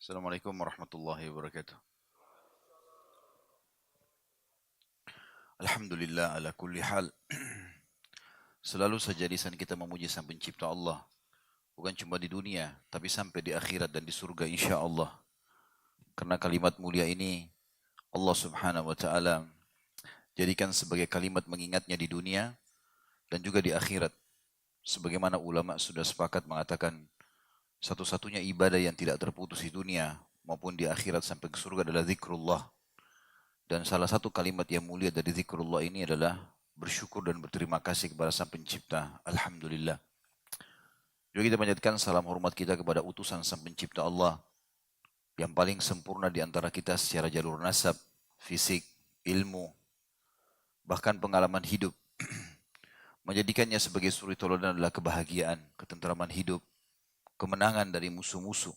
Assalamualaikum warahmatullahi wabarakatuh. Alhamdulillah ala kulli hal. Selalu saja lisan kita memuji Sang Pencipta Allah. Bukan cuma di dunia, tapi sampai di akhirat dan di surga insya Allah. Karena kalimat mulia ini Allah subhanahu wa ta'ala jadikan sebagai kalimat mengingatnya di dunia dan juga di akhirat. Sebagaimana ulama sudah sepakat mengatakan satu-satunya ibadah yang tidak terputus di dunia maupun di akhirat sampai ke surga adalah zikrullah. Dan salah satu kalimat yang mulia dari zikrullah ini adalah bersyukur dan berterima kasih kepada Sang Pencipta. Alhamdulillah. Juga kita panjatkan salam hormat kita kepada utusan Sang Pencipta Allah yang paling sempurna di antara kita secara jalur nasab, fisik, ilmu, bahkan pengalaman hidup. Menjadikannya sebagai suri toladan adalah kebahagiaan, ketentraman hidup, kemenangan dari musuh-musuh,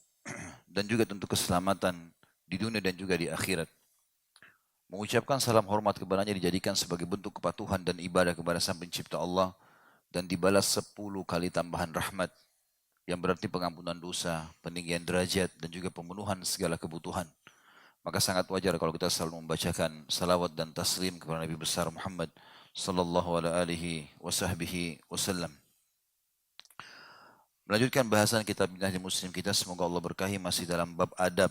dan juga tentu keselamatan di dunia dan juga di akhirat. Mengucapkan salam hormat kepadanya dijadikan sebagai bentuk kepatuhan dan ibadah kepada Sang Pencipta Allah dan dibalas 10 kali tambahan rahmat yang berarti pengampunan dosa, peninggian derajat dan juga pemenuhan segala kebutuhan. Maka sangat wajar kalau kita selalu membacakan salawat dan taslim kepada Nabi besar Muhammad sallallahu alaihi wasallam. Melanjutkan bahasan kitab Minhajul Muslim kita, semoga Allah berkahi, masih dalam bab adab.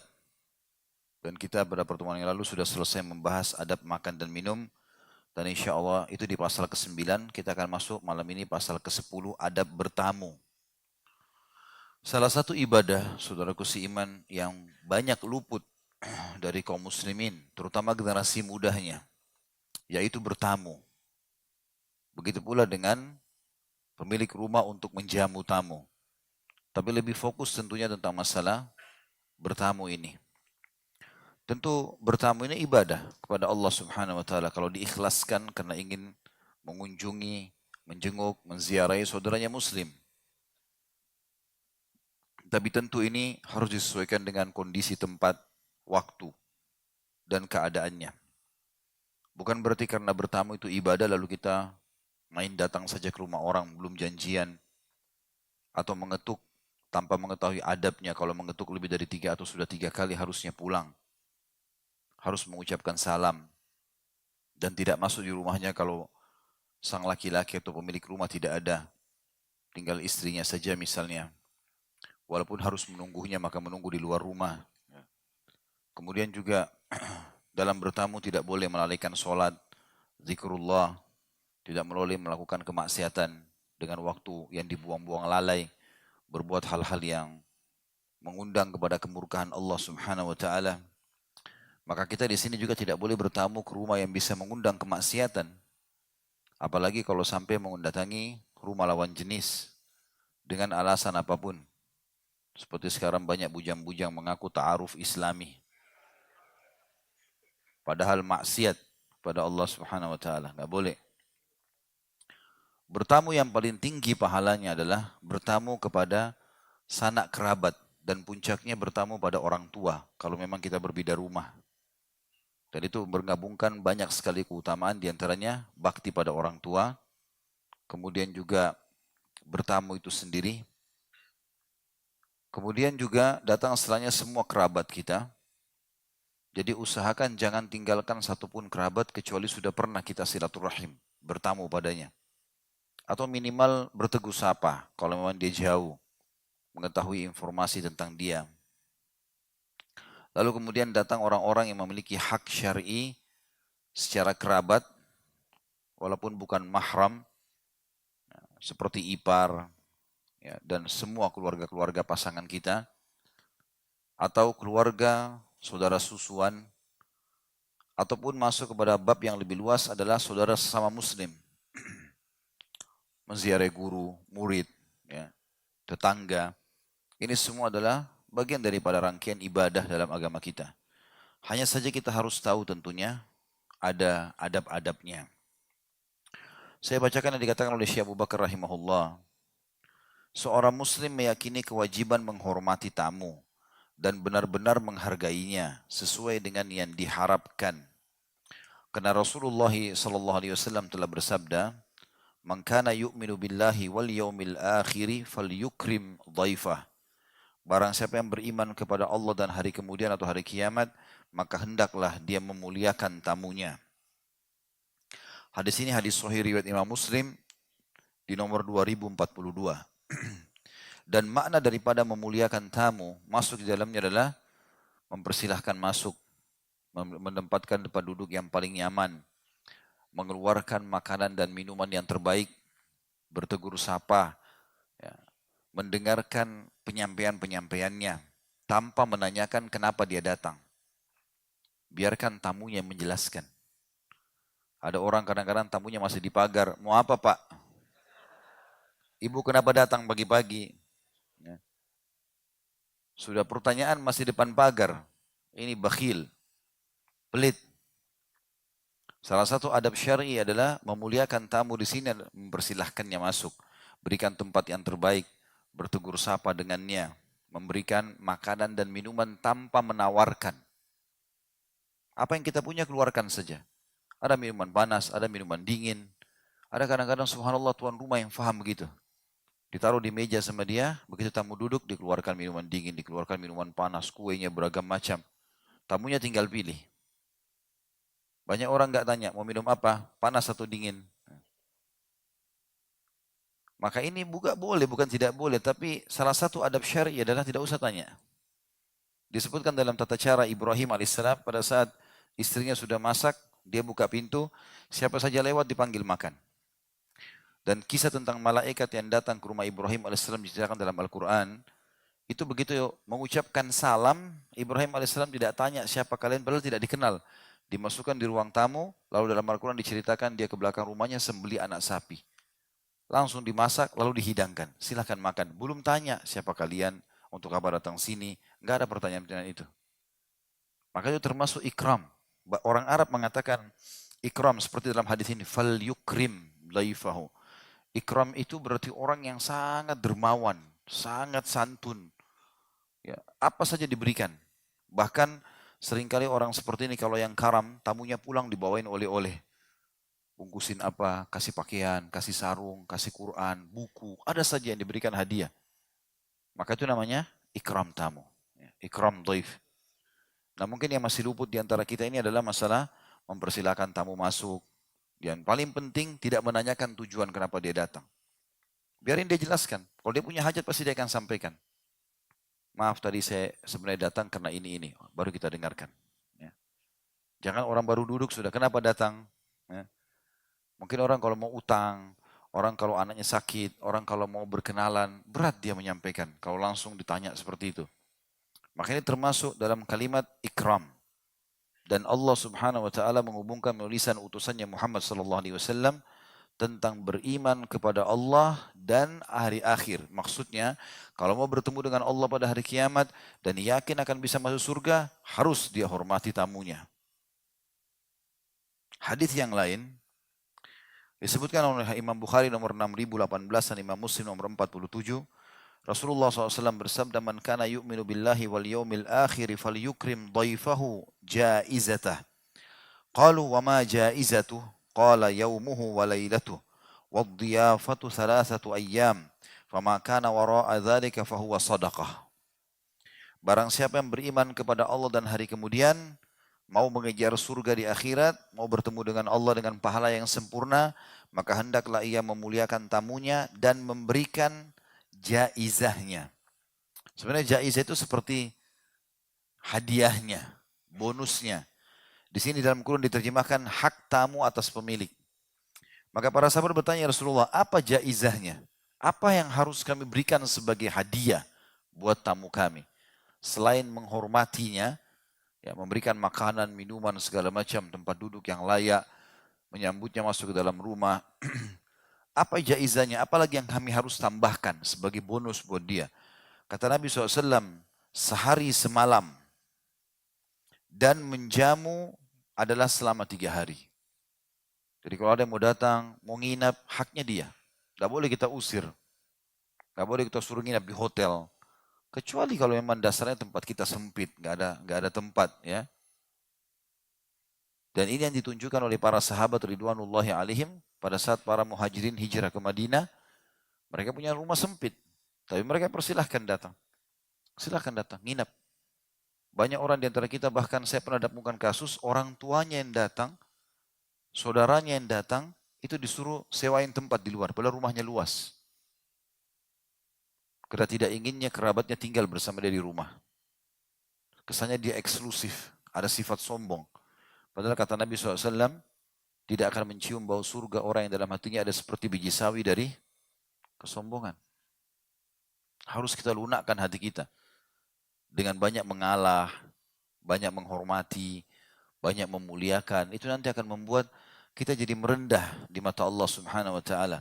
Dan kita pada pertemuan yang lalu sudah selesai membahas adab makan dan minum. Dan insya Allah itu di pasal ke-9, kita akan masuk malam ini pasal ke-10, adab bertamu. Salah satu ibadah, saudaraku seiman, yang banyak luput dari kaum muslimin, terutama generasi mudanya, yaitu bertamu. Begitu pula dengan pemilik rumah untuk menjamu tamu. Tapi lebih fokus tentunya tentang masalah bertamu ini. Tentu bertamu ini ibadah kepada Allah Subhanahu wa taala kalau diikhlaskan karena ingin mengunjungi, menjenguk, menziarahi saudaranya muslim. Tapi tentu ini harus disesuaikan dengan kondisi tempat, waktu, dan keadaannya. Bukan berarti karena bertamu itu ibadah lalu kita main datang saja ke rumah orang belum janjian atau mengetuk tanpa mengetahui adabnya. Kalau mengetuk lebih dari 3 atau sudah 3 kali harusnya pulang. Harus mengucapkan salam dan tidak masuk di rumahnya kalau sang laki-laki atau pemilik rumah tidak ada. Tinggal istrinya saja misalnya. Walaupun harus menunggunya maka menunggu di luar rumah. Kemudian juga dalam bertamu tidak boleh melalaikan sholat, zikrullah, tidak boleh melakukan kemaksiatan dengan waktu yang dibuang-buang lalai, berbuat hal-hal yang mengundang kepada kemurkaan Allah Subhanahu wa taala. Maka kita di sini juga tidak boleh bertamu ke rumah yang bisa mengundang kemaksiatan. Apalagi kalau sampai mendatangi rumah lawan jenis dengan alasan apapun. Seperti sekarang banyak bujang-bujang mengaku ta'aruf islami. Padahal maksiat pada Allah Subhanahu wa taala, enggak boleh. Bertamu yang paling tinggi pahalanya adalah bertamu kepada sanak kerabat dan puncaknya bertamu pada orang tua kalau memang kita berbeda rumah. Dan itu menggabungkan banyak sekali keutamaan, diantaranya bakti pada orang tua, kemudian juga bertamu itu sendiri, kemudian juga datang setelahnya semua kerabat kita. Jadi usahakan jangan tinggalkan satupun kerabat kecuali sudah pernah kita silaturahim, bertamu padanya. Atau minimal bertegur sapa kalau memang dia jauh, mengetahui informasi tentang dia. Lalu kemudian datang orang-orang yang memiliki hak syar'i secara kerabat, walaupun bukan mahram, seperti ipar, ya, dan semua keluarga-keluarga pasangan kita, atau keluarga, saudara susuan, ataupun masuk kepada bab yang lebih luas adalah saudara sesama muslim, menziarahi guru, murid, ya, tetangga. Ini semua adalah bagian daripada rangkaian ibadah dalam agama kita. Hanya saja kita harus tahu tentunya ada adab-adabnya. Saya bacakan yang dikatakan oleh Syekh Abu Bakar rahimahullah. Seorang muslim meyakini kewajiban menghormati tamu dan benar-benar menghargainya sesuai dengan yang diharapkan. Karena Rasulullah sallallahu alaihi wasallam telah bersabda, "Man kana yu'minu billahi wal yaumil akhir falyukrim dhaifah." Barang siapa yang beriman kepada Allah dan hari kemudian atau hari kiamat, maka hendaklah dia memuliakan tamunya. Hadis ini hadis sahih riwayat Imam Muslim di nomor 2042. Dan makna daripada memuliakan tamu masuk di dalamnya adalah mempersilahkan masuk, menempatkan tempat duduk yang paling nyaman, mengeluarkan makanan dan minuman yang terbaik, bertegur sapa, ya, mendengarkan penyampaian-penyampaiannya tanpa menanyakan kenapa dia datang. Biarkan tamunya menjelaskan. Ada orang kadang-kadang tamunya masih di pagar. Mau apa Pak? Ibu kenapa datang pagi-pagi? Ya. Sudah pertanyaan masih depan pagar. Ini bakhil, pelit. Salah satu adab syar'i adalah memuliakan tamu di sini, mempersilahkannya masuk, berikan tempat yang terbaik, bertegur sapa dengannya, memberikan makanan dan minuman tanpa menawarkan. Apa yang kita punya keluarkan saja. Ada minuman panas, ada minuman dingin. Ada kadang-kadang subhanallah tuan rumah yang faham begitu. Ditaruh di meja sama dia, begitu tamu duduk dikeluarkan minuman dingin, dikeluarkan minuman panas, kuenya beragam macam. Tamunya tinggal pilih. Banyak orang nggak tanya mau minum apa, panas atau dingin. Maka ini bukan boleh, bukan tidak boleh, tapi salah satu adab syar'i adalah tidak usah tanya. Disebutkan dalam tata cara Ibrahim alaihissalam pada saat istrinya sudah masak, dia buka pintu, siapa saja lewat dipanggil makan. Dan kisah tentang malaikat yang datang ke rumah Ibrahim alaihissalam diceritakan dalam Al-Quran, itu begitu mengucapkan salam, Ibrahim alaihissalam tidak tanya siapa kalian, padahal tidak dikenal. Dimasukkan di ruang tamu, lalu dalam Al-Quran diceritakan dia ke belakang rumahnya sembeli anak sapi. Langsung dimasak, lalu dihidangkan. Silahkan makan. Belum tanya siapa kalian, untuk apa datang sini. Enggak ada pertanyaan-pertanyaan itu. Maka itu termasuk ikram. Orang Arab mengatakan ikram seperti dalam hadis ini. Fal yukrim laifahu. Ikram itu berarti orang yang sangat dermawan, sangat santun. Ya, apa saja diberikan. Bahkan seringkali orang seperti ini kalau yang karam, tamunya pulang dibawain oleh-oleh. Bungkusin apa, kasih pakaian, kasih sarung, kasih Quran, buku, ada saja yang diberikan hadiah. Maka itu namanya ikram tamu, ikram dhaif. Nah mungkin yang masih luput di antara kita ini adalah masalah mempersilahkan tamu masuk. Dan paling penting tidak menanyakan tujuan kenapa dia datang. Biarin dia jelaskan. Kalau dia punya hajat pasti dia akan sampaikan. Maaf tadi saya sebenarnya datang karena ini. Baru kita dengarkan. Ya. Jangan orang baru duduk sudah kenapa datang. Ya. Mungkin orang kalau mau utang, orang kalau anaknya sakit, orang kalau mau berkenalan, berat dia menyampaikan. Kalau langsung ditanya seperti itu. Makanya termasuk dalam kalimat ikram. Dan Allah subhanahu wa ta'ala menghubungkan menulisan utusannya Muhammad sallallahu alaihi wasallam tentang beriman kepada Allah dan hari akhir. Maksudnya, kalau mau bertemu dengan Allah pada hari kiamat dan yakin akan bisa masuk surga, harus dia hormati tamunya. Hadis yang lain disebutkan oleh Imam Bukhari nomor 6018 dan Imam Muslim nomor 47. Rasulullah SAW bersabda, "Man kana yu'minu billahi wal yawmil akhir falyukrim dhaifahu jaizatah." Qalu wa ma jaizatuh? Qala yawmuhu wa lailatuh. Wadhiyafatu thalathatu ayyam. Fama kana wara'a dhalika fahuwa sadaqah. Barang siapa yang beriman kepada Allah dan hari kemudian, mau mengejar surga di akhirat, mau bertemu dengan Allah dengan pahala yang sempurna, maka hendaklah ia memuliakan tamunya dan memberikan jaizahnya. Sebenarnya jaizah itu seperti hadiahnya, bonusnya. Di sini dalam Quran diterjemahkan hak tamu atas pemilik. Maka para sahabat bertanya, Rasulullah, apa jaizahnya? Apa yang harus kami berikan sebagai hadiah buat tamu kami? Selain menghormatinya, ya, memberikan makanan, minuman, segala macam, tempat duduk yang layak, menyambutnya masuk ke dalam rumah. Apa jaizahnya? Apalagi yang kami harus tambahkan sebagai bonus buat dia? Kata Nabi SAW, sehari semalam dan menjamu adalah selama 3 hari. Jadi kalau ada yang mau datang, mau nginap, haknya dia. Tidak boleh kita usir. Tidak boleh kita suruh nginap di hotel. Kecuali kalau memang dasarnya tempat kita sempit, nggak ada tempat, ya. Dan ini yang ditunjukkan oleh para sahabat ridwanullahi alaihim pada saat para muhajirin hijrah ke Madinah, mereka punya rumah sempit, tapi mereka persilahkan datang. Silahkan datang, nginap. Banyak orang di antara kita, bahkan saya pernah dapatkan kasus, orang tuanya yang datang, saudaranya yang datang, itu disuruh sewain tempat di luar, padahal rumahnya luas. Karena tidak inginnya kerabatnya tinggal bersama dia di rumah. Kesannya dia eksklusif, ada sifat sombong. Padahal kata Nabi SAW, tidak akan mencium bau surga orang yang dalam hatinya ada seperti biji sawi dari kesombongan. Harus kita lunakkan hati kita. Dengan banyak mengalah, banyak menghormati, banyak memuliakan. Itu nanti akan membuat kita jadi merendah di mata Allah Subhanahu wa Ta'ala.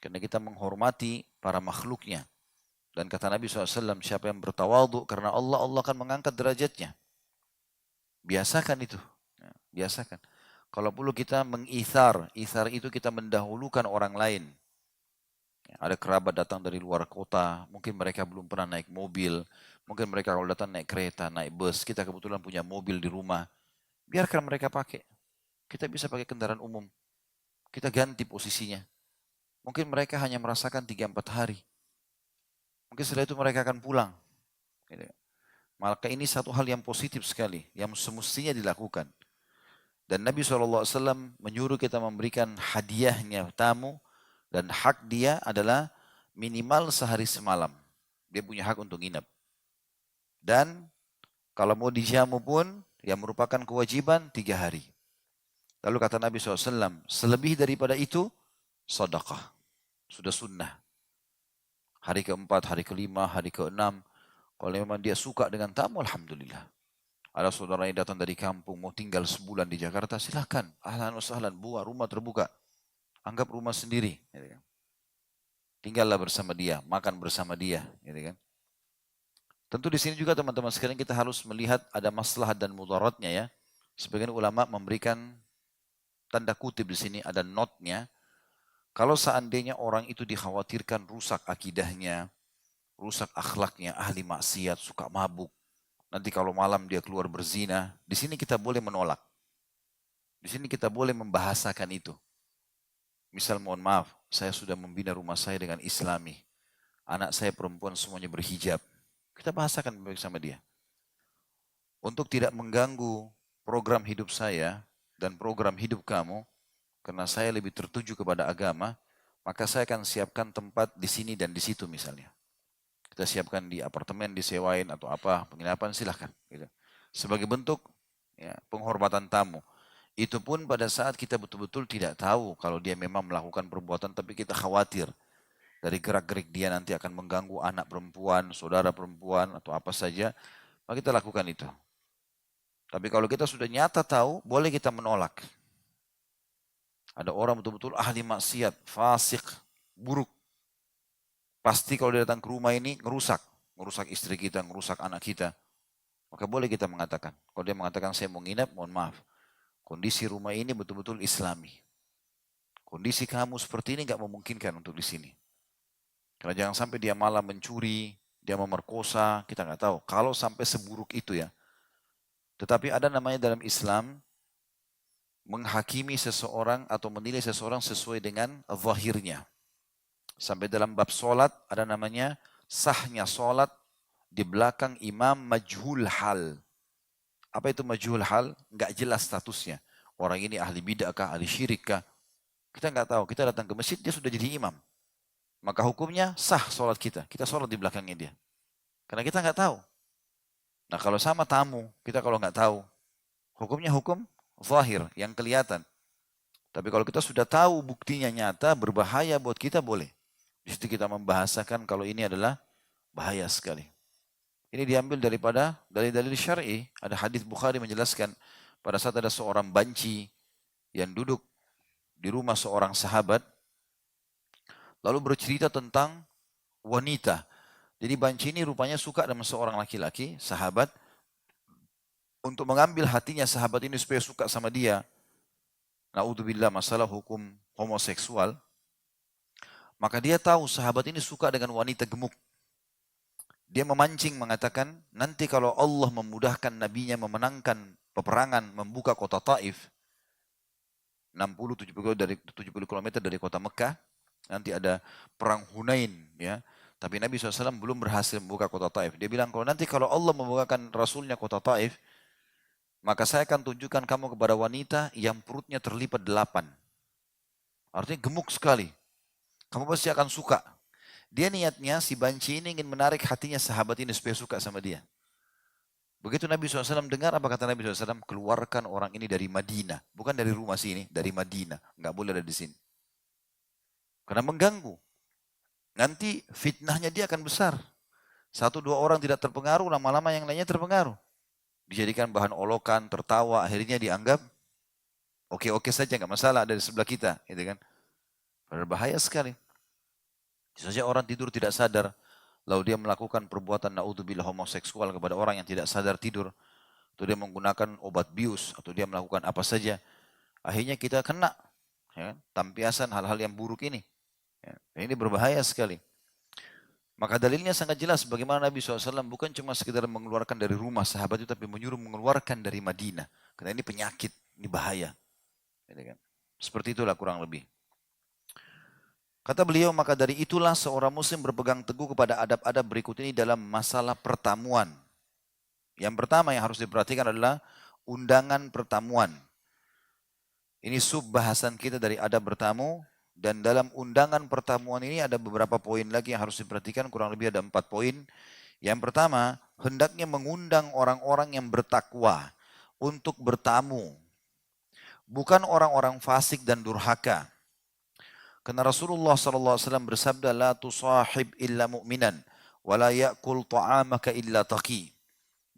Karena kita menghormati para makhluknya. Dan kata Nabi SAW, siapa yang bertawadhu karena Allah, Allah akan mengangkat derajatnya. Biasakan itu. Ya, biasakan. Kalau perlu kita mengithar, ithar itu kita mendahulukan orang lain. Ya, ada kerabat datang dari luar kota, mungkin mereka belum pernah naik mobil, mungkin mereka kalau datang naik kereta, naik bus, kita kebetulan punya mobil di rumah, biarkan mereka pakai. Kita bisa pakai kendaraan umum, kita ganti posisinya. Mungkin mereka hanya merasakan 3-4 hari. Mungkin setelah itu mereka akan pulang. Gitu. Maka ini satu hal yang positif sekali, yang semestinya dilakukan. Dan Nabi SAW menyuruh kita memberikan hadiahnya tamu, dan hak dia adalah minimal sehari semalam. Dia punya hak untuk nginap. Dan kalau mau dijamu pun, yang merupakan kewajiban 3 hari. Lalu kata Nabi SAW, selebih daripada itu, sedekah. Sudah sunnah. Hari keempat, hari kelima, hari keenam. Kalau memang dia suka dengan tamu, Alhamdulillah. Ada saudara yang datang dari kampung, mau tinggal sebulan di Jakarta, silahkan. Ahlan wa sahlan, buah, rumah terbuka. Anggap rumah sendiri. Gitu kan. Tinggallah bersama dia, makan bersama dia. Gitu kan. Tentu di sini juga teman-teman sekalian kita harus melihat ada maslahat dan mudaratnya ya. Sebagian ulama memberikan tanda kutip di sini, ada notnya. Kalau seandainya orang itu dikhawatirkan rusak akidahnya, rusak akhlaknya, ahli maksiat, suka mabuk. Nanti kalau malam dia keluar berzina, di sini kita boleh menolak. Di sini kita boleh membahasakan itu. Misal mohon maaf, saya sudah membina rumah saya dengan Islami. Anak saya perempuan semuanya berhijab. Kita bahasakan bersama dia. Untuk tidak mengganggu program hidup saya dan program hidup kamu, karena saya lebih tertuju kepada agama, maka saya akan siapkan tempat di sini dan di situ misalnya. Kita siapkan di apartemen, disewain atau apa, penginapan silahkan. Gitu. Sebagai bentuk ya, penghormatan tamu. Itu pun pada saat kita betul-betul tidak tahu kalau dia memang melakukan perbuatan, tapi kita khawatir dari gerak-gerik dia nanti akan mengganggu anak perempuan, saudara perempuan, atau apa saja, maka kita lakukan itu. Tapi kalau kita sudah nyata tahu, boleh kita menolak. Ada orang betul-betul ahli maksiat, fasik, buruk. Pasti kalau dia datang ke rumah ini, ngerusak istri kita, ngerusak anak kita. Maka boleh kita mengatakan. Kalau dia mengatakan saya mau nginap, mohon maaf. Kondisi rumah ini betul-betul Islami. Kondisi kamu seperti ini nggak memungkinkan untuk di sini. Karena jangan sampai dia malah mencuri, dia memerkosa, kita nggak tahu. Kalau sampai seburuk itu ya. Tetapi ada namanya dalam Islam, menghakimi seseorang atau menilai seseorang sesuai dengan zahirnya. Sampai dalam bab solat ada namanya sahnya solat di belakang imam majhul hal. Apa itu majhul hal? Nggak jelas statusnya. Orang ini ahli bid'ah kah, ahli syirik kah? Kita nggak tahu. Kita datang ke masjid, dia sudah jadi imam. Maka hukumnya sah solat kita. Kita solat di belakangnya dia. Karena kita nggak tahu. Nah kalau sama tamu, kita kalau nggak tahu, hukumnya hukum zahir, yang kelihatan. Tapi kalau kita sudah tahu buktinya nyata, berbahaya buat kita boleh. Di situ kita membahasakan kalau ini adalah bahaya sekali. Ini diambil daripada dalil-dalil syar'i. Ada hadis Bukhari menjelaskan pada saat ada seorang banci yang duduk di rumah seorang sahabat, lalu bercerita tentang wanita. Jadi banci ini rupanya suka dengan seorang laki-laki, sahabat, untuk mengambil hatinya sahabat ini supaya suka sama dia. Naudzubillah, masalah hukum homoseksual. Maka dia tahu sahabat ini suka dengan wanita gemuk. Dia memancing mengatakan, nanti kalau Allah memudahkan nabinya memenangkan peperangan, membuka kota Taif, 60-70 km dari kota Mekah, nanti ada perang Hunain, ya. Tapi Nabi SAW belum berhasil membuka kota Taif. Dia bilang, kalau Allah membukakan Rasulnya kota Taif, maka saya akan tunjukkan kamu kepada wanita yang perutnya terlipat 8. Artinya gemuk sekali. Kamu pasti akan suka. Dia niatnya si banci ini ingin menarik hatinya sahabat ini supaya suka sama dia. Begitu Nabi SAW dengar, apa kata Nabi SAW? Keluarkan orang ini dari Madinah. Bukan dari rumah sini, dari Madinah. Nggak boleh ada di sini. Karena mengganggu. Nanti fitnahnya dia akan besar. 1-2 orang tidak terpengaruh, lama-lama yang lainnya terpengaruh. Dijadikan bahan olokan, tertawa, akhirnya dianggap oke-oke saja, nggak masalah dari sebelah kita. Gitu kan? Berbahaya sekali. Saja orang tidur tidak sadar, lalu dia melakukan perbuatan naudzubillah homoseksual kepada orang yang tidak sadar tidur, atau dia menggunakan obat bius, atau dia melakukan apa saja, akhirnya kita kena ya, tampiasan hal-hal yang buruk ini. Ya, ini berbahaya sekali. Maka dalilnya sangat jelas bagaimana Nabi SAW bukan cuma sekedar mengeluarkan dari rumah sahabat itu, tapi menyuruh mengeluarkan dari Madinah. Karena ini penyakit, ini bahaya. Gitu kan? Seperti itulah kurang lebih. Kata beliau, maka dari itulah seorang muslim berpegang teguh kepada adab-adab berikut ini dalam masalah pertemuan. Yang pertama yang harus diperhatikan adalah undangan pertemuan. Ini sub bahasan kita dari adab bertamu. Dan dalam undangan pertemuan ini ada beberapa poin lagi yang harus diperhatikan, kurang lebih ada 4 poin. Yang pertama, hendaknya mengundang orang-orang yang bertakwa untuk bertamu. Bukan orang-orang fasik dan durhaka. Karena Rasulullah SAW bersabda, la tusahib illa mu'minan, wa la ya'kul ta'amaka illa taqi.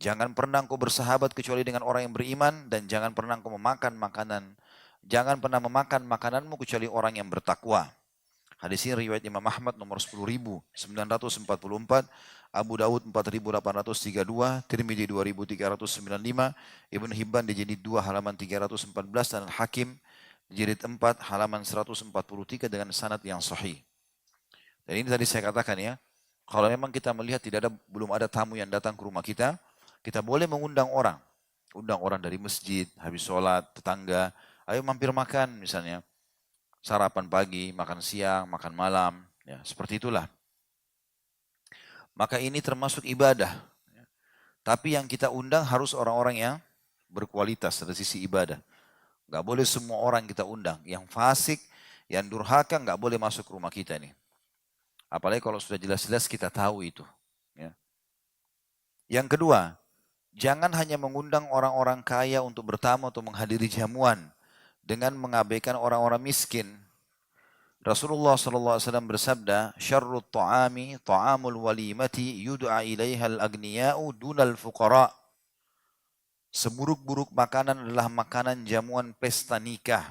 Jangan pernah engkau bersahabat kecuali dengan orang yang beriman, dan jangan pernah engkau memakan makananmu kecuali orang yang bertakwa. Hadis ini riwayat Imam Ahmad nomor 10.944, Abu Dawud 4.832, Tirmidzi 2.395, Ibnu Hibban di jilid 2 halaman 314, dan Hakim jilid 4 halaman 143 dengan sanad yang sahih. Dan ini tadi saya katakan ya, kalau memang kita melihat belum ada tamu yang datang ke rumah kita, kita boleh mengundang orang. Undang orang dari masjid, habis sholat, tetangga, ayo mampir makan misalnya. Sarapan pagi, makan siang, makan malam, ya seperti itulah. Maka ini termasuk ibadah. Tapi yang kita undang harus orang-orang yang berkualitas dari sisi ibadah. Nggak boleh semua orang kita undang. Yang fasik, yang durhaka nggak boleh masuk ke rumah kita nih. Apalagi kalau sudah jelas-jelas kita tahu itu. Ya. Yang kedua, jangan hanya mengundang orang-orang kaya untuk bertamu atau menghadiri jamuan dengan mengabaikan orang-orang miskin. Rasulullah SAW bersabda, "Syarrut ta'ami ta'amul walimati yud'a ilaiha al-aghniya'u dunal fuqara." Seburuk-buruk makanan adalah makanan jamuan pesta nikah,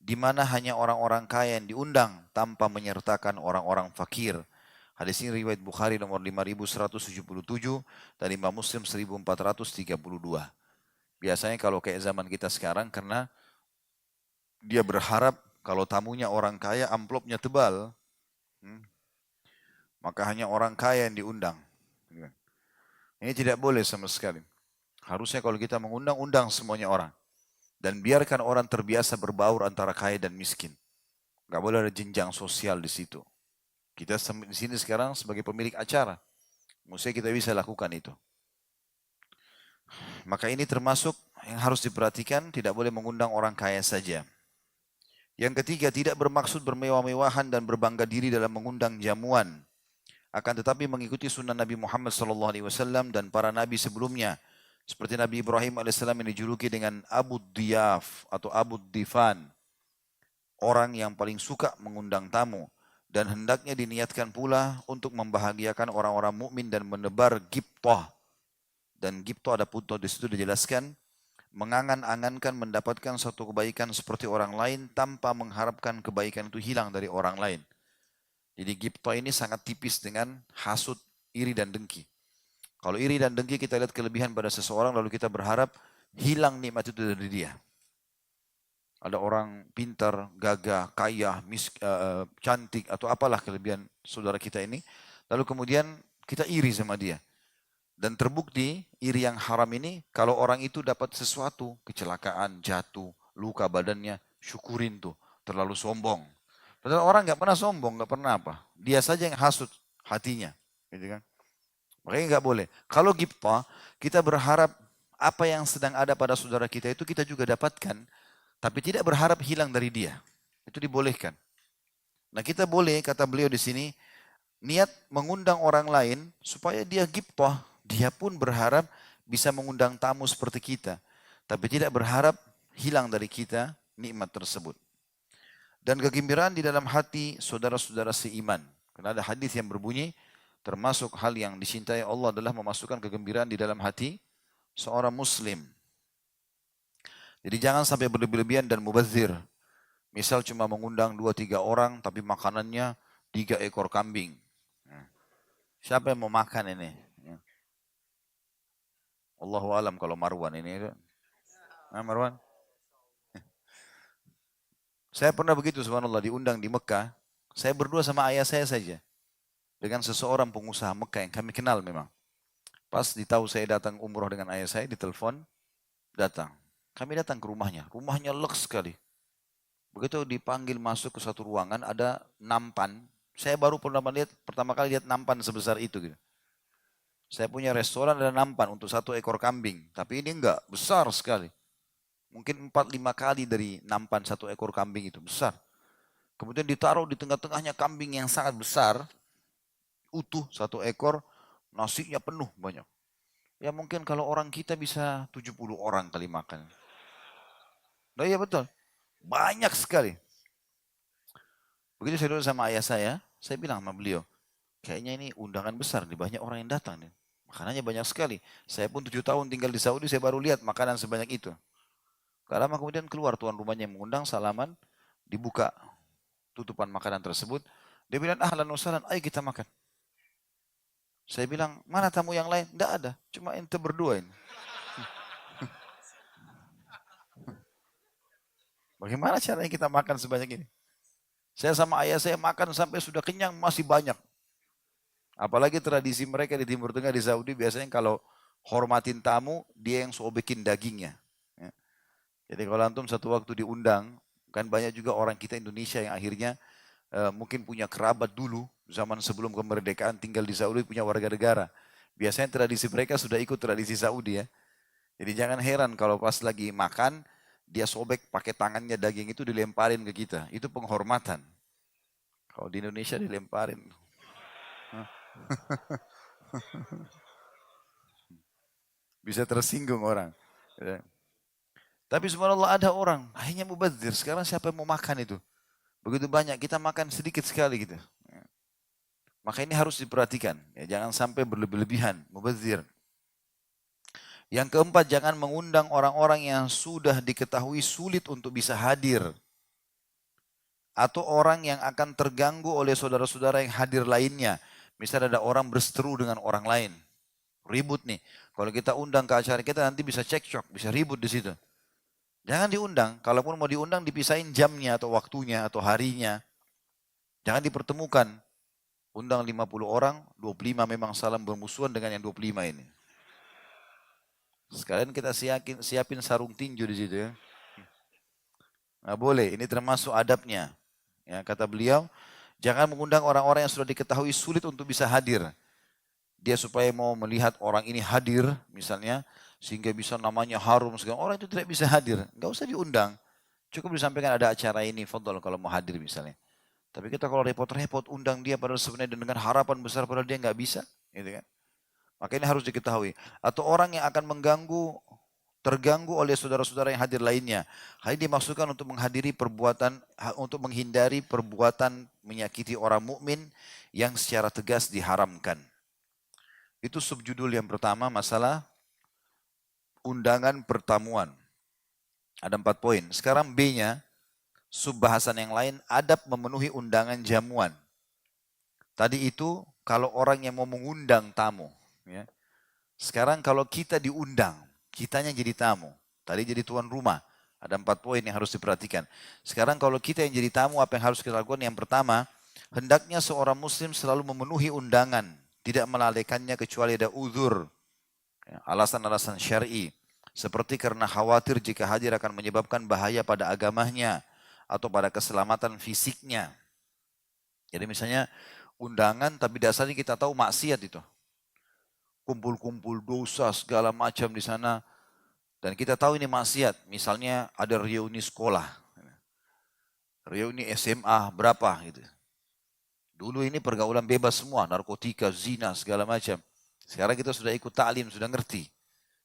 di mana hanya orang-orang kaya yang diundang tanpa menyertakan orang-orang fakir. Hadis ini riwayat Bukhari nomor 5177 dan Imam Muslim 1432. Biasanya kalau kayak zaman kita sekarang, karena dia berharap kalau tamunya orang kaya amplopnya tebal, maka hanya orang kaya yang diundang. Ini tidak boleh sama sekali. Harusnya kalau kita mengundang, undang semuanya orang. Dan biarkan orang terbiasa berbaur antara kaya dan miskin. Gak boleh ada jenjang sosial di situ. Kita di sini sekarang sebagai pemilik acara. Mestinya kita bisa lakukan itu. Maka ini termasuk yang harus diperhatikan, tidak boleh mengundang orang kaya saja. Yang ketiga, tidak bermaksud bermewah-mewahan dan berbangga diri dalam mengundang jamuan. Akan tetapi mengikuti sunnah Nabi Muhammad SAW dan para nabi sebelumnya. Seperti Nabi Ibrahim AS yang dijuluki dengan Abu Diyaf atau Abu Difan. Orang yang paling suka mengundang tamu. Dan hendaknya diniatkan pula untuk membahagiakan orang-orang mukmin dan menebar ghibthah. Dan ghibthah ada pun di situ dijelaskan, mengangan-angankan mendapatkan suatu kebaikan seperti orang lain tanpa mengharapkan kebaikan itu hilang dari orang lain. Jadi ghibthah ini sangat tipis dengan hasud, iri dan dengki. Kalau iri dan dengki kita lihat kelebihan pada seseorang lalu kita berharap hilang nikmat itu dari dia. Ada orang pintar, gagah, kaya, cantik atau apalah kelebihan saudara kita ini. Lalu kemudian kita iri sama dia. Dan terbukti iri yang haram ini kalau orang itu dapat sesuatu, kecelakaan, jatuh, luka badannya, syukurin tuh. Terlalu sombong. Padahal orang nggak pernah sombong, nggak pernah apa. Dia saja yang hasut. hatinya. Gitu kan? Makanya nggak boleh. Kalau ghibtah, kita berharap apa yang sedang ada pada saudara kita itu kita juga dapatkan, tapi tidak berharap hilang dari dia. Itu dibolehkan. Nah kita boleh, kata beliau di sini, niat mengundang orang lain supaya dia ghibtah. Dia pun berharap bisa mengundang tamu seperti kita. Tapi tidak berharap hilang dari kita nikmat tersebut. Dan kegembiraan di dalam hati saudara-saudara seiman. Karena ada hadis yang berbunyi, termasuk hal yang dicintai Allah adalah memasukkan kegembiraan di dalam hati seorang muslim. Jadi jangan sampai berlebihan dan mubazir. Misal cuma mengundang 2-3 orang tapi makanannya 3 ekor kambing. Siapa yang mau makan ini? Allahu alam kalau Marwan ini. Marwan? Saya pernah begitu subhanallah diundang di Mekah. Saya berdua sama ayah saya saja. Dengan seseorang pengusaha Mekah yang kami kenal memang. Pas ditahu saya datang umroh dengan ayah saya, ditelepon, datang. Kami datang ke rumahnya. Rumahnya leks sekali. Begitu dipanggil masuk ke satu ruangan, ada nampan. Saya baru pertama kali lihat nampan sebesar itu. Gitu. Saya punya restoran ada nampan untuk 1 ekor kambing. Tapi ini enggak, besar sekali. Mungkin 4-5 kali dari nampan 1 ekor kambing itu, besar. Kemudian ditaruh di tengah-tengahnya kambing yang sangat besar, utuh 1 ekor, nasinya penuh banyak. Ya mungkin kalau orang kita bisa 70 orang kali makan. Nah iya betul, banyak sekali. Begitu saya duduk sama ayah saya bilang sama beliau, kayaknya ini undangan besar nih, banyak orang yang datang nih. Makanannya banyak sekali. Saya pun 7 tahun tinggal di Saudi, saya baru lihat makanan sebanyak itu. Gak lama kemudian keluar tuan rumahnya yang mengundang, salaman, dibuka tutupan makanan tersebut. Dia bilang, ahlan wa sahlan, ayo kita makan. Saya bilang, mana tamu yang lain? Tidak ada, cuma ente berdua ini. Bagaimana caranya kita makan sebanyak ini? Saya sama ayah saya makan sampai sudah kenyang masih banyak. Apalagi tradisi mereka di Timur Tengah di Saudi biasanya kalau hormatin tamu dia yang sobekin dagingnya. Ya. Jadi kalau antum satu waktu diundang, kan banyak juga orang kita Indonesia yang akhirnya mungkin punya kerabat dulu zaman sebelum kemerdekaan tinggal di Saudi punya warga negara. Biasanya tradisi mereka sudah ikut tradisi Saudi ya. Jadi jangan heran kalau pas lagi makan dia sobek pakai tangannya daging itu dilemparin ke kita. Itu penghormatan. Kalau di Indonesia dilemparin. Bisa tersinggung orang. Ya. Tapi subhanallah ada orang, akhirnya mubazir. Sekarang siapa yang mau makan itu? Begitu banyak, kita makan sedikit sekali gitu. Ya. Maka ini harus diperhatikan. Ya, jangan sampai berlebihan, mubazir. Yang keempat, jangan mengundang orang-orang yang sudah diketahui sulit untuk bisa hadir. Atau orang yang akan terganggu oleh saudara-saudara yang hadir lainnya. Misalnya ada orang berseteru dengan orang lain. Ribut nih. Kalau kita undang ke acara kita nanti bisa cekcok, bisa ribut di situ. Jangan diundang. Kalaupun mau diundang dipisahin jamnya atau waktunya atau harinya. Jangan dipertemukan. Undang 50 orang, 25 memang salam bermusuhan dengan yang 25 ini. Sekalian kita siapin sarung tinju di situ ya. Nggak boleh, ini termasuk adabnya. Ya, kata beliau, jangan mengundang orang-orang yang sudah diketahui sulit untuk bisa hadir. Dia supaya mau melihat orang ini hadir, misalnya, sehingga bisa namanya harum segala. Orang itu tidak bisa hadir, nggak usah diundang. Cukup disampaikan ada acara ini, fadl kalau mau hadir misalnya. Tapi kita kalau repot-repot undang dia padahal sebenarnya dengan harapan besar padahal dia nggak bisa, gitu kan? Maka ini harus diketahui. Atau orang yang akan terganggu oleh saudara-saudara yang hadir lainnya. Hal ini dimaksudkan untuk untuk menghindari perbuatan menyakiti orang mukmin yang secara tegas diharamkan. Itu subjudul yang pertama, masalah undangan pertemuan. Ada 4 poin. Sekarang B-nya, subbahasan yang lain, adab memenuhi undangan jamuan. Tadi itu kalau orang yang mau mengundang tamu. Ya. Sekarang kalau kita diundang, kitanya jadi tamu. Tadi jadi tuan rumah. Ada 4 poin yang harus diperhatikan. Sekarang kalau kita yang jadi tamu, apa yang harus kita lakukan? Yang pertama, hendaknya seorang muslim selalu memenuhi undangan. Tidak melalaikannya kecuali ada uzur. Ya, alasan-alasan syar'i. Seperti karena khawatir jika hadir akan menyebabkan bahaya pada agamanya. Atau pada keselamatan fisiknya. Jadi misalnya undangan tapi dasarnya kita tahu maksiat itu. Kumpul-kumpul dosa segala macam di sana. Dan kita tahu ini maksiat. Misalnya ada reuni sekolah. Reuni SMA berapa gitu. Dulu ini pergaulan bebas semua. Narkotika, zina, segala macam. Sekarang kita sudah ikut taklim, sudah ngerti.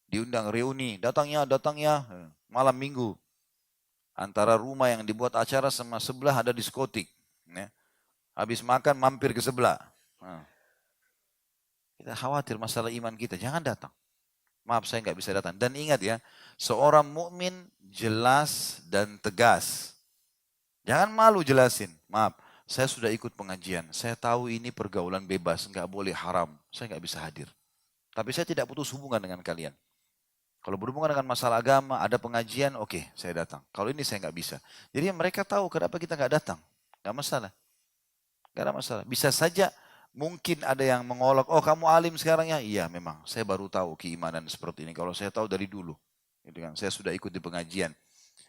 Diundang reuni. Datangnya. Malam minggu. Antara rumah yang dibuat acara sama sebelah ada diskotik. Ya. Habis makan mampir ke sebelah. Nah. Kita khawatir masalah iman kita. Jangan datang. Maaf saya nggak bisa datang. Dan ingat ya, seorang mukmin jelas dan tegas. Jangan malu jelasin. Maaf, saya sudah ikut pengajian. Saya tahu ini pergaulan bebas, nggak boleh haram. Saya nggak bisa hadir. Tapi saya tidak putus hubungan dengan kalian. Kalau berhubungan dengan masalah agama, ada pengajian, oke, saya datang. Kalau ini saya nggak bisa. Jadi mereka tahu kenapa kita nggak datang. Nggak masalah. Nggak ada masalah. Bisa saja mungkin ada yang mengolok, oh kamu alim sekarang ya? Iya memang, saya baru tahu keimanan seperti ini. Kalau saya tahu dari dulu, gitu kan? Saya sudah ikut di pengajian.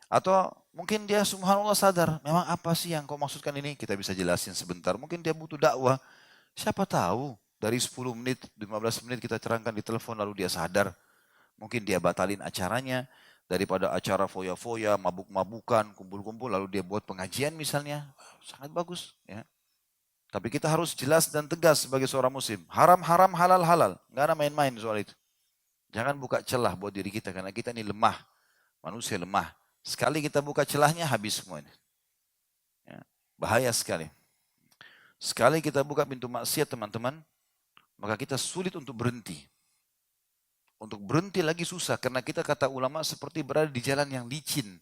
Atau mungkin dia subhanallah sadar, memang apa sih yang kau maksudkan ini? Kita bisa jelasin sebentar. Mungkin dia butuh dakwah. Siapa tahu dari 10 menit, 15 menit kita terangkan di telepon lalu dia sadar. Mungkin dia batalin acaranya daripada acara foya-foya, mabuk-mabukan, kumpul-kumpul lalu dia buat pengajian misalnya. Sangat bagus ya. Tapi kita harus jelas dan tegas sebagai seorang muslim. Haram-haram, halal-halal. Nggak ada main-main soal itu. Jangan buka celah buat diri kita. Karena kita ini lemah. Manusia lemah. Sekali kita buka celahnya, habis semua ini. Ya, bahaya sekali. Sekali kita buka pintu maksiat teman-teman, maka kita sulit untuk berhenti. Untuk berhenti lagi susah. Karena kita kata ulama seperti berada di jalan yang licin.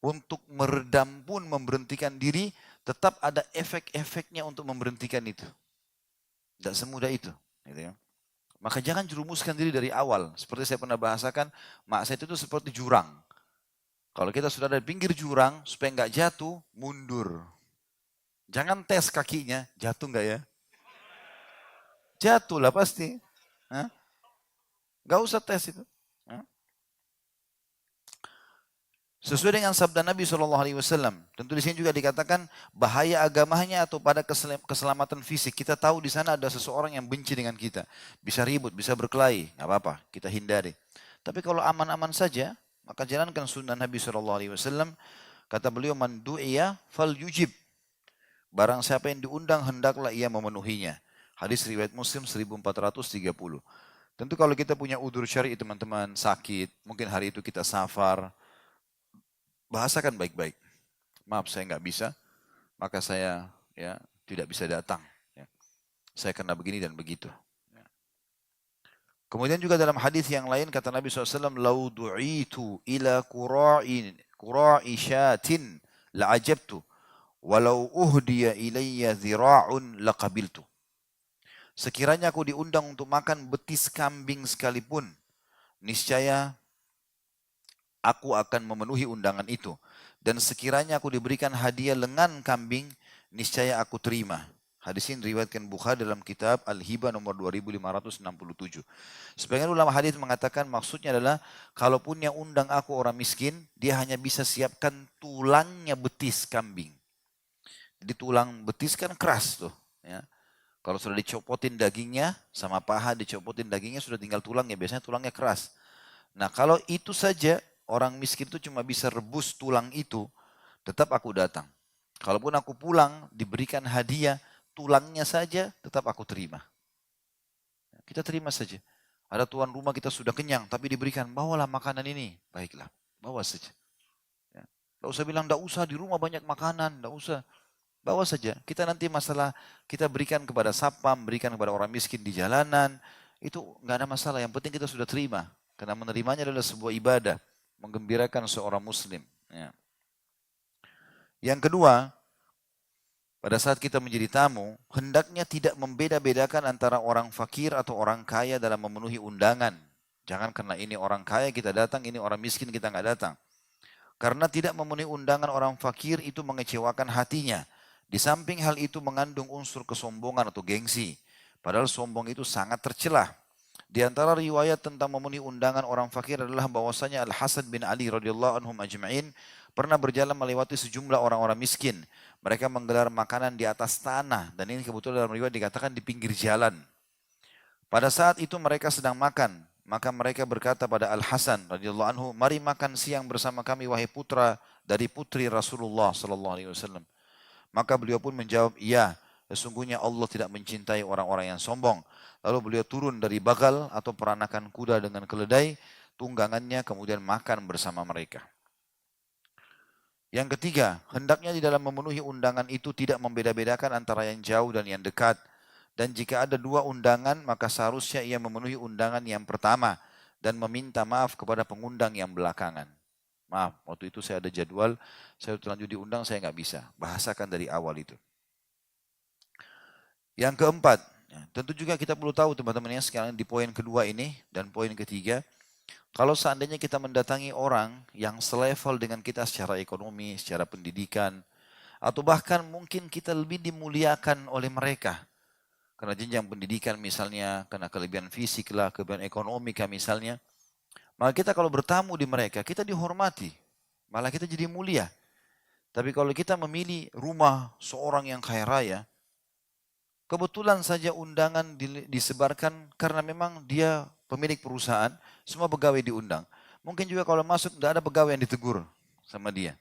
Untuk meredam pun memberhentikan diri, tetap ada efek-efeknya untuk memberhentikan itu. Tidak semudah itu. Gitu ya. Maka jangan jerumuskan diri dari awal. Seperti saya pernah bahasakan, maksiat itu seperti jurang. Kalau kita sudah ada di pinggir jurang, supaya nggak jatuh, mundur. Jangan tes kakinya, jatuh nggak ya? Jatuh lah pasti. Nggak usah tes itu. Sesuai dengan sabda Nabi SAW. Tentu di sini juga dikatakan bahaya agamanya atau pada keselamatan fisik. Kita tahu di sana ada seseorang yang benci dengan kita. Bisa ribut, bisa berkelahi. Nggak apa-apa, kita hindari. Tapi kalau aman-aman saja, maka jalankan sunnah Nabi SAW. Kata beliau, man du'iya fal yujib. Barang siapa yang diundang, hendaklah ia memenuhinya. Hadis riwayat Muslim 1430. Tentu kalau kita punya udzur syar'i teman-teman, sakit, mungkin hari itu kita safar, bahasakan baik-baik. Maaf saya nggak bisa, maka saya ya tidak bisa datang. Ya. Saya kena begini dan begitu. Ya. Kemudian juga dalam hadis yang lain kata Nabi SAW, "Lau du'itu ila qura'i syatin la'ajabtu, walau uhdiya ilayya dhira'un laqabiltu." Sekiranya aku diundang untuk makan betis kambing sekalipun, niscaya aku akan memenuhi undangan itu. Dan sekiranya aku diberikan hadiah lengan kambing, niscaya aku terima. Hadis ini diriwayatkan Bukhari dalam kitab Al-Hibah nomor 2567. Sebagian ulama hadis mengatakan maksudnya adalah kalaupun yang undang aku orang miskin, dia hanya bisa siapkan tulangnya betis kambing. Jadi tulang betis kan keras tuh. Ya. Kalau sudah dicopotin dagingnya, sama paha dicopotin dagingnya, sudah tinggal tulangnya. Biasanya tulangnya keras. Nah kalau itu saja, orang miskin itu cuma bisa rebus tulang itu, tetap aku datang. Kalaupun aku pulang, diberikan hadiah, tulangnya saja tetap aku terima. Kita terima saja. Ada tuan rumah kita sudah kenyang, tapi diberikan, bawalah makanan ini. Baiklah, bawa saja. Ya. Tidak usah bilang, tidak usah di rumah banyak makanan, tidak usah. Bawa saja. Kita nanti masalah, kita berikan kepada sapam, berikan kepada orang miskin di jalanan. Itu nggak ada masalah, yang penting kita sudah terima. Karena menerimanya adalah sebuah ibadah. Menggembirakan seorang muslim. Ya. Yang kedua, pada saat kita menjadi tamu, hendaknya tidak membeda-bedakan antara orang fakir atau orang kaya dalam memenuhi undangan. Jangan karena ini orang kaya kita datang, ini orang miskin kita nggak datang. Karena tidak memenuhi undangan orang fakir itu mengecewakan hatinya. Di samping hal itu mengandung unsur kesombongan atau gengsi. Padahal sombong itu sangat tercelah. Di antara riwayat tentang memenuhi undangan orang fakir adalah bahwasanya Al-Hasan bin Ali radhiyallahu anhum ajma'in pernah berjalan melewati sejumlah orang-orang miskin. Mereka menggelar makanan di atas tanah. Dan ini kebetulan dalam riwayat dikatakan di pinggir jalan. Pada saat itu mereka sedang makan. Maka mereka berkata pada Al-Hasan radhiyallahu anhu, mari makan siang bersama kami wahai putra dari putri Rasulullah sallallahu alaihi wasallam. Maka beliau pun menjawab, iya, sesungguhnya Allah tidak mencintai orang-orang yang sombong. Lalu beliau turun dari bagal atau peranakan kuda dengan keledai, tunggangannya kemudian makan bersama mereka. Yang ketiga, hendaknya di dalam memenuhi undangan itu tidak membeda-bedakan antara yang jauh dan yang dekat. Dan jika ada dua undangan, maka seharusnya ia memenuhi undangan yang pertama dan meminta maaf kepada pengundang yang belakangan. Maaf, waktu itu saya ada jadwal, saya terlanjur diundang, saya nggak bisa. Bahasakan dari awal itu. Yang keempat, tentu juga kita perlu tahu teman-teman ya, sekarang di poin kedua ini dan poin ketiga, kalau seandainya kita mendatangi orang yang selevel dengan kita secara ekonomi, secara pendidikan, atau bahkan mungkin kita lebih dimuliakan oleh mereka, karena jenjang pendidikan misalnya, karena kelebihan fisik lah, kelebihan ekonomi misalnya. Maka kita kalau bertamu di mereka, kita dihormati. Malah kita jadi mulia. Tapi kalau kita memilih rumah seorang yang kaya raya, kebetulan saja undangan disebarkan karena memang dia pemilik perusahaan, semua pegawai diundang. Mungkin juga kalau masuk tidak ada pegawai yang ditegur sama dia.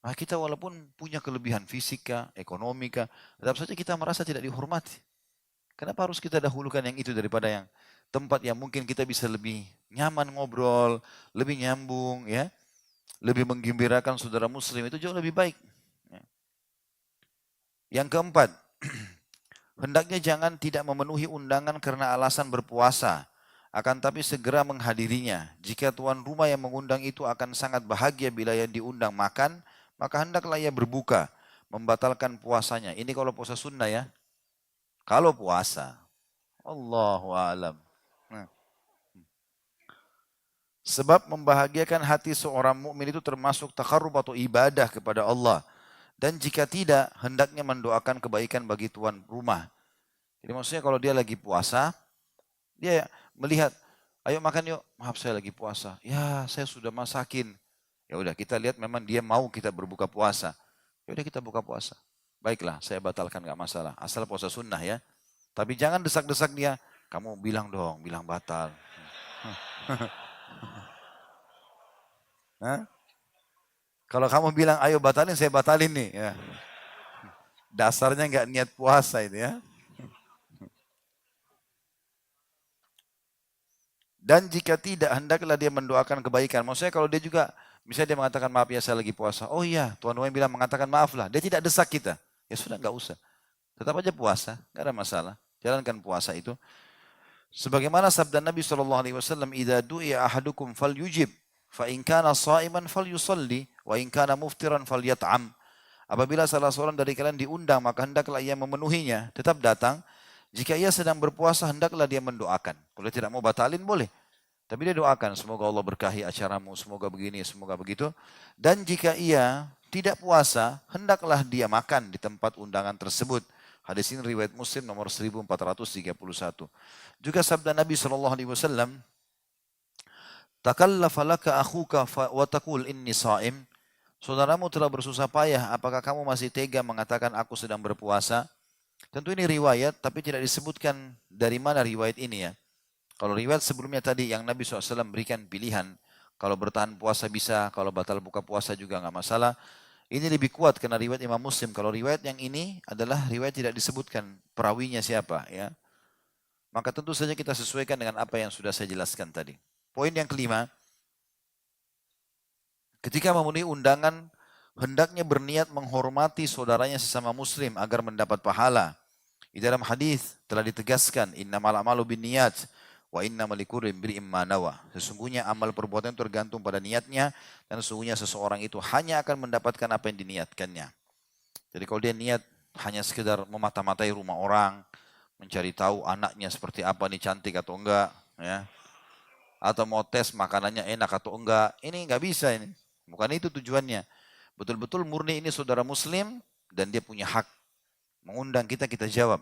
Nah, kita walaupun punya kelebihan fisika, ekonomika, tetap saja kita merasa tidak dihormati. Kenapa harus kita dahulukan yang itu daripada yang tempat yang mungkin kita bisa lebih nyaman ngobrol, lebih nyambung, ya, lebih menggembirakan saudara muslim, itu jauh lebih baik. Ya. Yang keempat, hendaknya jangan tidak memenuhi undangan karena alasan berpuasa, akan tapi segera menghadirinya. Jika tuan rumah yang mengundang itu akan sangat bahagia bila yang diundang makan, maka hendaklah ia berbuka, membatalkan puasanya. Ini kalau puasa sunnah ya. Kalau puasa, Allahu a'lam. Nah, sebab membahagiakan hati seorang mukmin itu termasuk takarrub atau ibadah kepada Allah. Dan jika tidak, hendaknya mendoakan kebaikan bagi tuan rumah. Jadi maksudnya kalau dia lagi puasa, dia melihat, ayo makan yuk, maaf saya lagi puasa. Ya, saya sudah masakin. Ya udah, kita lihat memang dia mau kita berbuka puasa. Ya udah kita buka puasa. Baiklah, saya batalkan nggak masalah. Asal puasa sunnah ya. Tapi jangan desak-desak dia. Kamu bilang dong, bilang batal. Hah? Kalau kamu bilang, ayo batalin, saya batalin nih. Ya. Dasarnya nggak niat puasa itu ya. Dan jika tidak, hendaklah dia mendoakan kebaikan. Maksudnya kalau dia juga, misalnya dia mengatakan maaf ya saya lagi puasa. Oh iya, Tuhan Tuhan bilang mengatakan maaf lah. Dia tidak desak kita. Ya sudah nggak usah. Tetap aja puasa, nggak ada masalah. Jalankan puasa itu. Sebagaimana sabda Nabi SAW, "Idza du'iya ahadukum falyujib, fa in kana sha'iman falyusalli, wa in kana muftiran falyat'am." Apabila salah seorang dari kalian diundang, maka hendaklah ia memenuhinya, tetap datang. Jika ia sedang berpuasa, hendaklah dia mendoakan. Kalau tidak mau batalin, boleh. Tapi dia doakan, semoga Allah berkahi acaramu, semoga begini, semoga begitu. Dan jika ia tidak puasa, hendaklah dia makan di tempat undangan tersebut. Hadis ini riwayat Muslim nomor 1431. Juga sabda Nabi SAW, "Takallafa laka akhuka wa taqul inni sha'im." Saudaramu telah bersusah payah, apakah kamu masih tega mengatakan aku sedang berpuasa? Tentu ini riwayat, tapi tidak disebutkan dari mana riwayat ini ya. Kalau riwayat sebelumnya tadi yang Nabi SAW berikan pilihan, kalau bertahan puasa bisa, kalau batal buka puasa juga nggak masalah. Ini lebih kuat karena riwayat Imam Muslim. Kalau riwayat yang ini adalah riwayat tidak disebutkan perawinya siapa ya. Maka tentu saja kita sesuaikan dengan apa yang sudah saya jelaskan tadi. Poin yang kelima, ketika memenuhi undangan, hendaknya berniat menghormati saudaranya sesama muslim agar mendapat pahala. Di dalam hadis telah ditegaskan, innamal a'malu binniyat wa innamal likulli imri'in ma nawa. Sesungguhnya amal perbuatan itu tergantung pada niatnya dan sesungguhnya seseorang itu hanya akan mendapatkan apa yang diniatkannya. Jadi kalau dia niat hanya sekedar memata-matai rumah orang, mencari tahu anaknya seperti apa nih, cantik atau enggak, ya, atau mau tes makanannya enak atau enggak, ini enggak bisa ini. Bukan itu tujuannya. Betul-betul murni ini saudara muslim dan dia punya hak mengundang kita, kita jawab.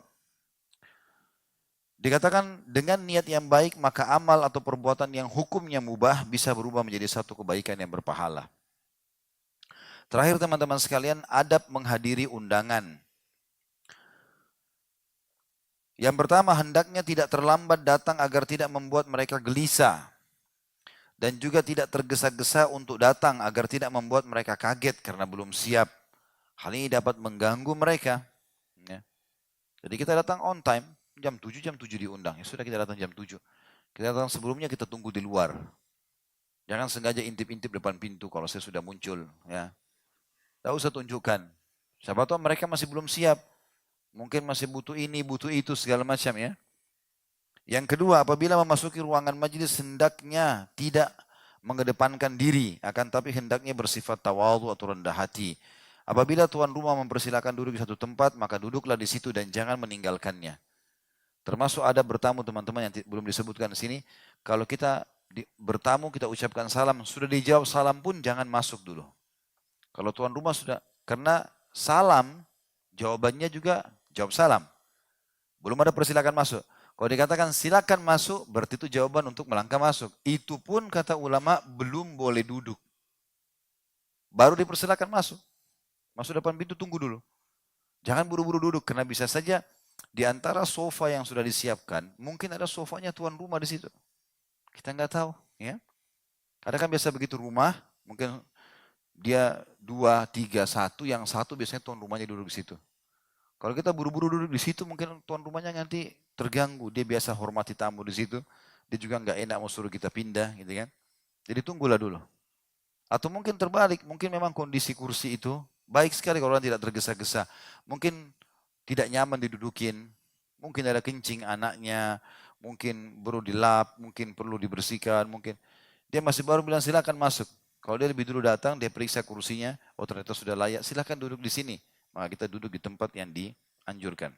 Dikatakan dengan niat yang baik maka amal atau perbuatan yang hukumnya mubah bisa berubah menjadi satu kebaikan yang berpahala. Terakhir teman-teman sekalian, adab menghadiri undangan. Yang pertama, hendaknya tidak terlambat datang agar tidak membuat mereka gelisah. Dan juga tidak tergesa-gesa untuk datang agar tidak membuat mereka kaget karena belum siap. Hal ini dapat mengganggu mereka. Ya. Jadi kita datang on time, jam 7 diundang. Ya sudah, kita datang jam 7. Kita datang sebelumnya, kita tunggu di luar. Jangan sengaja intip-intip depan pintu kalau saya sudah muncul. Ya. Tidak usah tunjukkan. Siapa tahu mereka masih belum siap. Mungkin masih butuh ini, butuh itu, segala macam ya. Yang kedua, apabila memasuki ruangan majelis hendaknya tidak mengedepankan diri, akan tapi hendaknya bersifat tawadhu atau rendah hati. Apabila tuan rumah mempersilakan duduk di satu tempat, maka duduklah di situ dan jangan meninggalkannya. Termasuk adab bertamu teman-teman yang belum disebutkan di sini. Kalau kita bertamu, kita ucapkan salam, sudah dijawab salam pun jangan masuk dulu. Kalau tuan rumah sudah, karena salam, jawabannya juga jawab salam. Belum ada persilakan masuk. Kalau dikatakan silakan masuk, berarti itu jawaban untuk melangkah masuk. Itu pun kata ulama belum boleh duduk. Baru dipersilakan masuk. Masuk depan pintu, tunggu dulu. Jangan buru-buru duduk, karena bisa saja di antara sofa yang sudah disiapkan, mungkin ada sofanya tuan rumah di situ. Kita nggak tahu. Ya. Ada kan biasa begitu rumah, mungkin dia 2, 3, 1, yang satu biasanya tuan rumahnya duduk di situ. Kalau kita buru-buru duduk di situ, mungkin tuan rumahnya nanti terganggu. Dia biasa hormati tamu di situ. Dia juga nggak enak mau suruh kita pindah, gitu kan. Jadi tunggulah dulu. Atau mungkin terbalik, mungkin memang kondisi kursi itu baik sekali kalau orang tidak tergesa-gesa. Mungkin tidak nyaman didudukin, mungkin ada kencing anaknya, mungkin perlu dilap, mungkin perlu dibersihkan, mungkin dia masih baru bilang silakan masuk. Kalau dia lebih dulu datang, dia periksa kursinya, oh ternyata sudah layak, silakan duduk di sini. Maka kita duduk di tempat yang dianjurkan.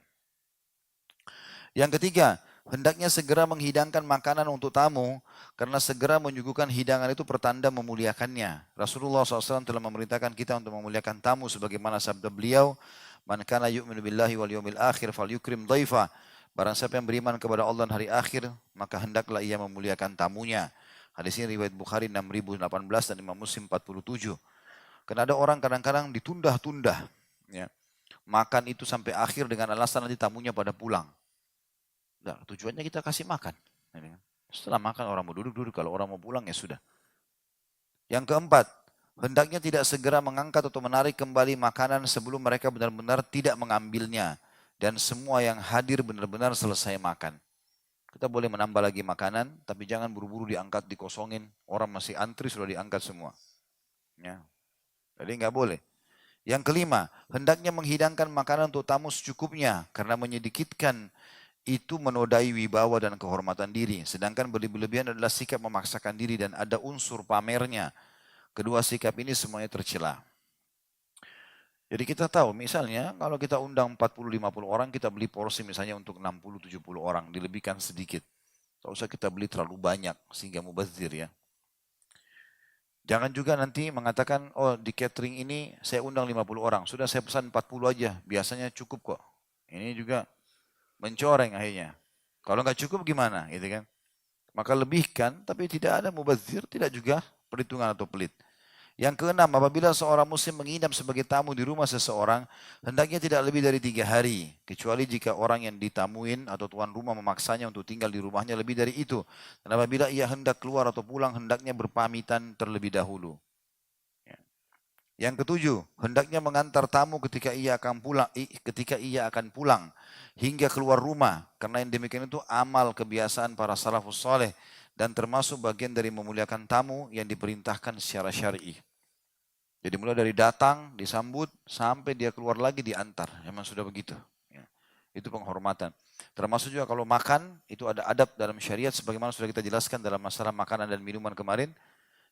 Yang ketiga, hendaknya segera menghidangkan makanan untuk tamu, karena segera menyuguhkan hidangan itu pertanda memuliakannya. Rasulullah SAW telah memerintahkan kita untuk memuliakan tamu, sebagaimana sabda beliau, "Man kana yu'minu billahi wal yawmil akhir falyukrim dhaifa." Barang siapa yang beriman kepada Allah dan hari akhir, maka hendaklah ia memuliakan tamunya. Hadis ini riwayat Bukhari 6018 dan Imam Muslim 47. Karena ada orang kadang-kadang ditunda-tunda, ya, makan itu sampai akhir dengan alasan nanti tamunya pada pulang. Nah, tujuannya kita kasih makan. Setelah makan orang mau duduk-duduk, kalau orang mau pulang ya sudah. Yang keempat, hendaknya tidak segera mengangkat atau menarik kembali makanan sebelum mereka benar-benar tidak mengambilnya. Dan semua yang hadir benar-benar selesai makan. Kita boleh menambah lagi makanan, tapi jangan buru-buru diangkat, dikosongin. Orang masih antri sudah diangkat semua. Ya. Jadi nggak boleh. Yang kelima, hendaknya menghidangkan makanan untuk tamu secukupnya, karena menyedikitkan itu menodai wibawa dan kehormatan diri. Sedangkan berlebih-lebihan adalah sikap memaksakan diri dan ada unsur pamernya. Kedua sikap ini semuanya tercela. Jadi kita tahu misalnya kalau kita undang 40-50 orang, kita beli porsi misalnya untuk 60-70 orang, dilebihkan sedikit. Tak usah kita beli terlalu banyak sehingga mubazir ya. Jangan juga nanti mengatakan, oh di catering ini saya undang 50 orang, sudah saya pesan 40 aja, biasanya cukup kok. Ini juga mencoreng akhirnya. Kalau nggak cukup gimana gitu kan. Maka lebihkan, tapi tidak ada mubazir, tidak juga perhitungan atau pelit. Yang keenam, apabila seorang muslim menginap sebagai tamu di rumah seseorang, hendaknya tidak lebih dari 3 hari. Kecuali jika orang yang ditamuin atau tuan rumah memaksanya untuk tinggal di rumahnya lebih dari itu. Dan apabila ia hendak keluar atau pulang, hendaknya berpamitan terlebih dahulu. Yang ketujuh, hendaknya mengantar tamu ketika ia akan pulang hingga keluar rumah, karena yang demikian itu amal kebiasaan para salafus saleh dan termasuk bagian dari memuliakan tamu yang diperintahkan secara syar'i. Jadi mulai dari datang, disambut, sampai dia keluar lagi diantar. Memang sudah begitu. Ya. Itu penghormatan. Termasuk juga kalau makan, itu ada adab dalam syariat sebagaimana sudah kita jelaskan dalam masalah makanan dan minuman kemarin.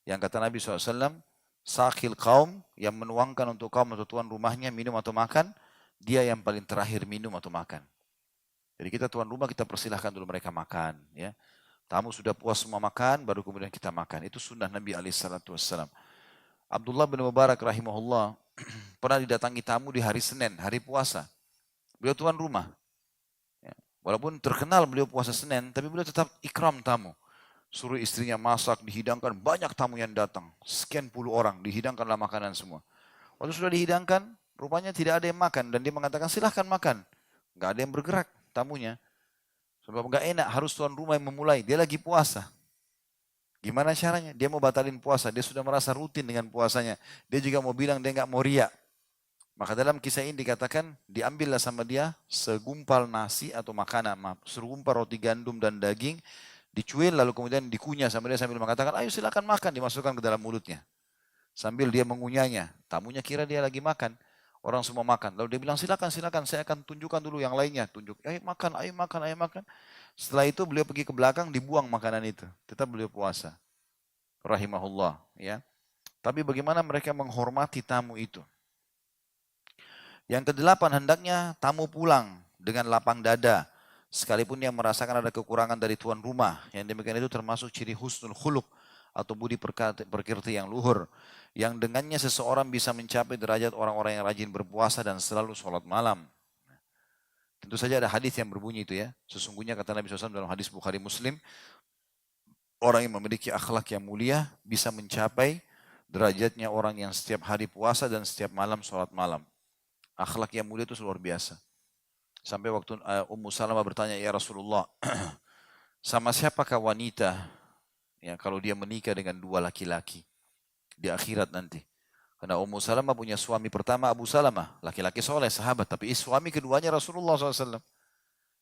Yang kata Nabi SAW, sakhil kaum, yang menuangkan untuk kaum atau tuan rumahnya minum atau makan, dia yang paling terakhir minum atau makan. Jadi kita tuan rumah, kita persilahkan dulu mereka makan. Ya. Tamu sudah puas semua makan, baru kemudian kita makan. Itu sunnah Nabi SAW. Abdullah bin Mubarak rahimahullah pernah didatangi tamu di hari Senin, hari puasa. Beliau tuan rumah. Ya. Walaupun terkenal beliau puasa Senin, tapi beliau tetap ikram tamu. Suruh istrinya masak, dihidangkan, banyak tamu yang datang. Sekian puluh orang, dihidangkanlah makanan semua. Waktu sudah dihidangkan, rupanya tidak ada yang makan. Dan dia mengatakan, silahkan makan. Nggak ada yang bergerak tamunya. Sebab nggak enak, harus tuan rumah yang memulai. Dia lagi puasa. Gimana caranya? Dia mau batalin puasa. Dia sudah merasa rutin dengan puasanya. Dia juga mau bilang dia nggak mau riak. Maka dalam kisah ini dikatakan, diambillah sama dia segumpal nasi atau makanan, segumpal roti gandum dan daging, dicuil lalu kemudian dikunyah sama dia sambil mengatakan, ayo silakan makan, dimasukkan ke dalam mulutnya. Sambil dia mengunyahnya, tamunya kira dia lagi makan. Orang semua makan. Lalu dia bilang, silakan, silakan, saya akan tunjukkan dulu yang lainnya. Tunjuk, ayo makan, ayo makan, ayo makan. Setelah itu beliau pergi ke belakang, dibuang makanan itu. Tetap beliau puasa. Rahimahullah. Ya. Tapi bagaimana mereka menghormati tamu itu? Yang kedelapan, hendaknya tamu pulang dengan lapang dada. Sekalipun yang merasakan ada kekurangan dari tuan rumah. Yang demikian itu termasuk ciri husnul khuluq atau budi perkirti yang luhur. Yang dengannya seseorang bisa mencapai derajat orang-orang yang rajin berpuasa dan selalu sholat malam. Tentu saja ada hadis yang berbunyi itu ya. Sesungguhnya kata Nabi SAW dalam hadis Bukhari Muslim, orang yang memiliki akhlak yang mulia bisa mencapai derajatnya orang yang setiap hari puasa dan setiap malam sholat malam. Akhlak yang mulia itu luar biasa. Sampai waktu Ummu Salamah bertanya, ya Rasulullah, sama siapakah wanita ya kalau dia menikah dengan dua laki-laki di akhirat nanti? Karena Ummu Salamah punya suami pertama Abu Salamah, laki-laki soleh, sahabat, tapi suami keduanya Rasulullah SAW.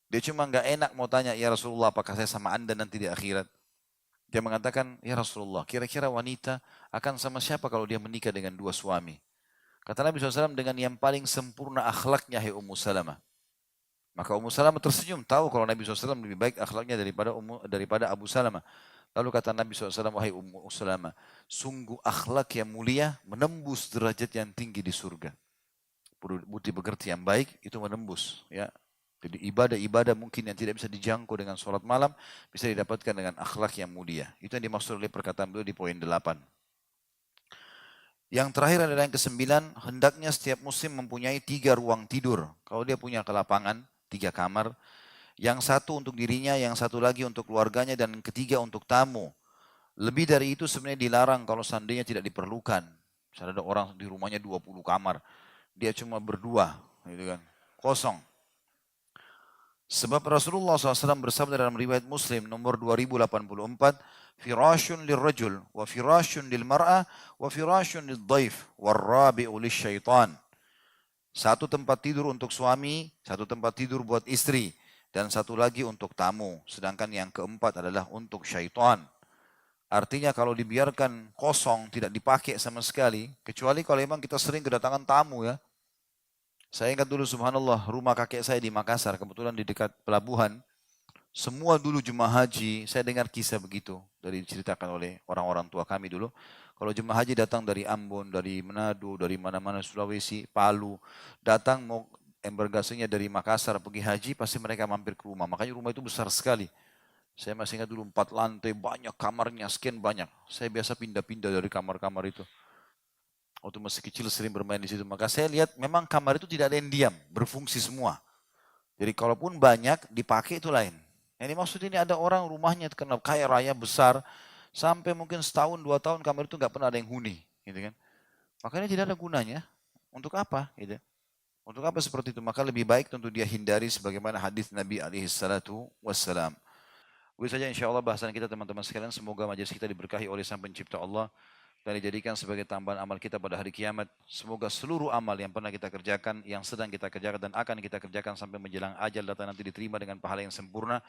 Dia cuma nggak enak mau tanya, ya Rasulullah, apakah saya sama anda nanti di akhirat? Dia mengatakan, ya Rasulullah, kira-kira wanita akan sama siapa kalau dia menikah dengan dua suami? Kata Nabi SAW, dengan yang paling sempurna akhlaknya, hai Ummu Salamah. Maka Ummu Salamah tersenyum, tahu kalau Nabi SAW lebih baik akhlaknya daripada Abu Salamah. Lalu kata Nabi SAW, wahai Ummu Salamah, sungguh akhlak yang mulia menembus derajat yang tinggi di surga. Budi pekerti yang baik itu menembus. Ya. Jadi ibadah-ibadah mungkin yang tidak bisa dijangkau dengan sholat malam, bisa didapatkan dengan akhlak yang mulia. Itu yang dimaksud oleh perkataan beliau di poin 8. Yang terakhir adalah yang kesembilan, hendaknya setiap muslim mempunyai 3 ruang tidur. Kalau dia punya kelapangan, 3 kamar, yang satu untuk dirinya, yang satu lagi untuk keluarganya, dan yang ketiga untuk tamu. Lebih dari itu sebenarnya dilarang kalau seandainya tidak diperlukan. Misalnya ada orang di rumahnya 20 kamar, dia cuma berdua, gitu kan, kosong. Sebab Rasulullah SAW bersabda dalam riwayat Muslim nomor 2084, firashun lirrajul, wa firashun lilmar'ah, wa firashun liddaif, warrabi'u lisyaitan. Satu tempat tidur untuk suami, satu tempat tidur buat istri, dan satu lagi untuk tamu. Sedangkan yang keempat adalah untuk syaitan. Artinya kalau dibiarkan kosong, tidak dipakai sama sekali, kecuali kalau memang kita sering kedatangan tamu ya. Saya ingat dulu subhanallah, rumah kakek saya di Makassar, kebetulan di dekat pelabuhan. Semua dulu jemaah haji, saya dengar kisah begitu, dari diceritakan oleh orang-orang tua kami dulu. Kalau jemaah haji datang dari Ambon, dari Manado, dari mana-mana Sulawesi, Palu, datang mau embarkasinya dari Makassar pergi haji, pasti mereka mampir ke rumah. Makanya rumah itu besar sekali. Saya masih ingat dulu 4 lantai, banyak kamarnya, sekian banyak. Saya biasa pindah-pindah dari kamar-kamar itu. Waktu masih kecil sering bermain di situ. Maka saya lihat memang kamar itu tidak ada yang diam, berfungsi semua. Jadi kalaupun banyak, dipakai itu lain. Yang dimaksud ini ada orang rumahnya karena kaya raya besar, sampai mungkin setahun, 2 tahun kamar itu nggak pernah ada yang huni. Gitu kan. Makanya tidak ada gunanya. Untuk apa? Gitu. Untuk apa seperti itu? Maka lebih baik tentu dia hindari sebagaimana hadis Nabi SAW. Begitu saja insya Allah bahasan kita teman-teman sekalian. Semoga majelis kita diberkahi oleh Sang Pencipta Allah dan dijadikan sebagai tambahan amal kita pada hari kiamat. Semoga seluruh amal yang pernah kita kerjakan, yang sedang kita kerjakan dan akan kita kerjakan sampai menjelang ajal datang nanti diterima dengan pahala yang sempurna.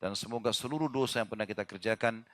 Dan semoga seluruh dosa yang pernah kita kerjakan,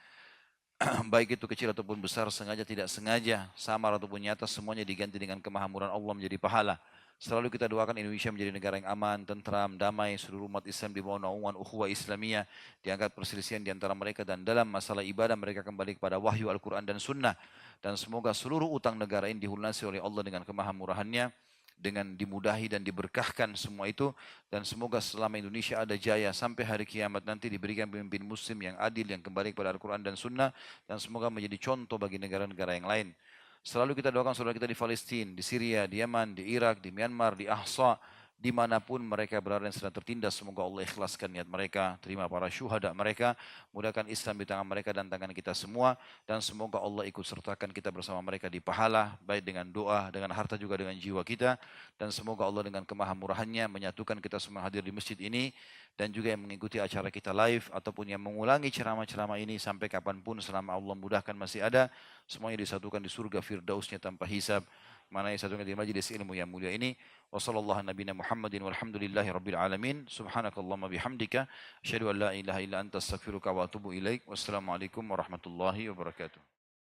baik itu kecil ataupun besar, sengaja tidak sengaja, samar ataupun nyata, semuanya diganti dengan kemahamuran Allah menjadi pahala. Selalu kita doakan Indonesia menjadi negara yang aman, tentram, damai, seluruh umat Islam di bawah naungan ukhuwah Islamiyah, diangkat perselisihan di antara mereka dan dalam masalah ibadah mereka kembali kepada wahyu Al-Quran dan Sunnah. Dan semoga seluruh utang negara ini dihunasi oleh Allah dengan kemahamurahannya, dengan dimudahi dan diberkahkan semua itu. Dan semoga selama Indonesia ada jaya sampai hari kiamat nanti diberikan pemimpin muslim yang adil, yang kembali kepada Al-Quran dan Sunnah. Dan semoga menjadi contoh bagi negara-negara yang lain. Selalu kita doakan saudara kita di Palestina, di Syria, di Yaman, di Irak, di Myanmar, di Ahsa, dimanapun mereka berada yang sedang tertindas, semoga Allah ikhlaskan niat mereka, terima para syuhada mereka, mudahkan Islam di tangan mereka dan tangan kita semua, dan semoga Allah ikut sertakan kita bersama mereka di pahala, baik dengan doa, dengan harta juga dengan jiwa kita, dan semoga Allah dengan kemahamurahannya menyatukan kita semua hadir di masjid ini, dan juga yang mengikuti acara kita live, ataupun yang mengulangi ceramah-ceramah ini sampai kapanpun selama Allah mudahkan masih ada, semuanya disatukan di surga firdausnya tanpa hisab, mana yang disatukan di majlis ilmu yang mulia ini. Wassallallahu nabiyana Muhammadin walhamdulillahi rabbil alamin. Subhanakallahumma bihamdika asyhadu an la ilaha illa anta astaghfiruka wa atubu ilaik. Wassalamualaikum warahmatullahi wabarakatuh.